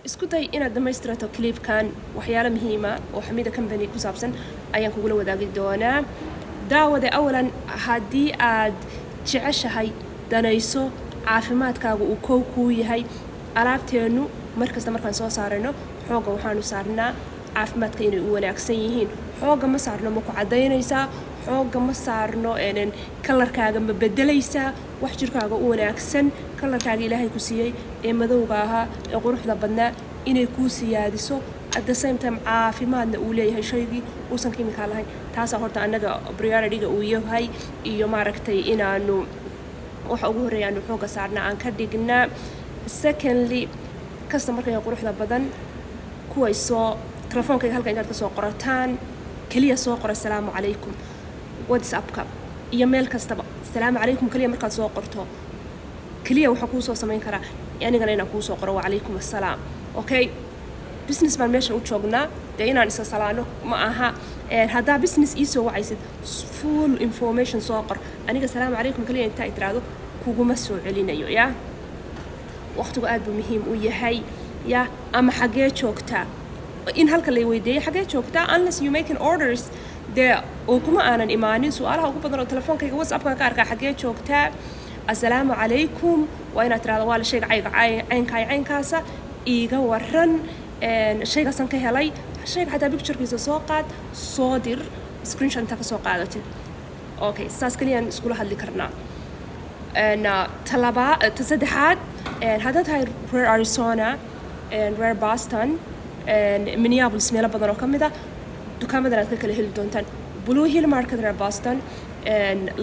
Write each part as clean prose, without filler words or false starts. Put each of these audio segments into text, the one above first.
isku day inaad dhamaystirato clipkan waxyaalo muhiim ah oo Xamida Company ku saabsan ayaan kugula wadaagi doonaa daawada awalan haddii aad jeceshahay danayso caafimaadkaaga uu koow ku yahay alaabteenu markasta markaan soo saarayno xooga waxaanu saarnaa caafimaadka inay u wanaagsan yihiin xooga ma saarno ma ku cadaynaysaa xooga ma saarno kalarkaaga ma bedelaysaa wax jirkaaga u wanaagsan kalarkaaga Ilaahay ku siiyay ee madowga ahaa ee quruxda badnaa inay ku siyaadiso at the same time caafimaadna uu leeyahay shaygii uusan kiimika lahayn taas horta anaga priority-ga uu yahay iyo maaragtay inaanu waxa ugu horeeyaan xooga saarnaa aan ka dhignaa secondly customer-ka quruxda badan kuwa soo telefoonka halka inaad ka soo qorataan kaliya soo qora salaamu calaykum WhatsApp-ka iyo meel kastaba salaamu calaykum kaliya markaad soo qorto kaliya waxa ku soo sameyn kara anigana inaan ku soo qoro wa calaykum assalaam okay business man meesha u joognaa de inaan isa salaano ma aha hadaa business ii soo wacaysid full information soo qor aniga salaamu calaykum kaliya inta ay tiraado kuguma soo celinayo ya waqtigu aad buu muhiim u yahay ya ama xagee joogtaa in halka la weydiiyay xagee joogtaa unless you making orders de oo kuma aanan imaanin su'aalaha ugu badan oo telefoonkayga WhatsApp-ka ka arkaa xagee joogtaa assalaamu calaykum waa inaad tiraahdo waa la sheeg caynkaasa iiga waran shaygasan ka helay shayga xataa picture-kiisa soo qaad soo dir screenshot inta ka soo qaadatid okay saas kaliyaan iskula hadli karnaa saddexaad haddaad tahay reer Arizona reer Boston Minneapolis meelo badan oo ka mid ah dukaamadan aad ka kala heli doontaan Blue Hill Market reer Boston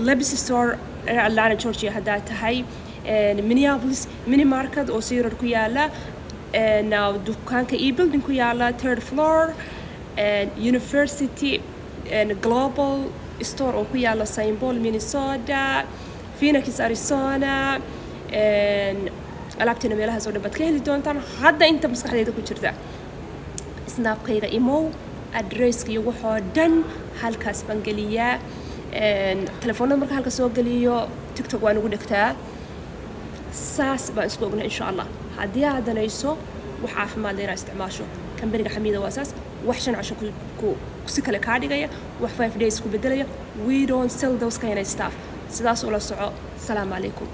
Levis Store Atlanta Georgia haddaad tahay Minneapolis Mini Market oo Sierra ku yaala dukaanka e-building ku yaala third floor University Global Store oo ku yaala St. Paul Minnesota Phoenix Arizona alaabteena meelahaas oo dhan baad ka heli doontaan hadda inta maskaxdayda ku jirta snapkayga imow addresska iyo waxoo dhan halkaas baan geliyaa telefoonada marka halka soo geliyo TikTok waan ugu dhigtaa saas baan isku ognaa insha Allah haddii aad danayso wax caafimaad leh inaad isticmaasho kambaniga Xamida waa saas wax 5 casho ku si kale ka dhigaya wax 5 days ku bedelaya we don't sell those kind of stuff sidaas ula soco salaam calaykum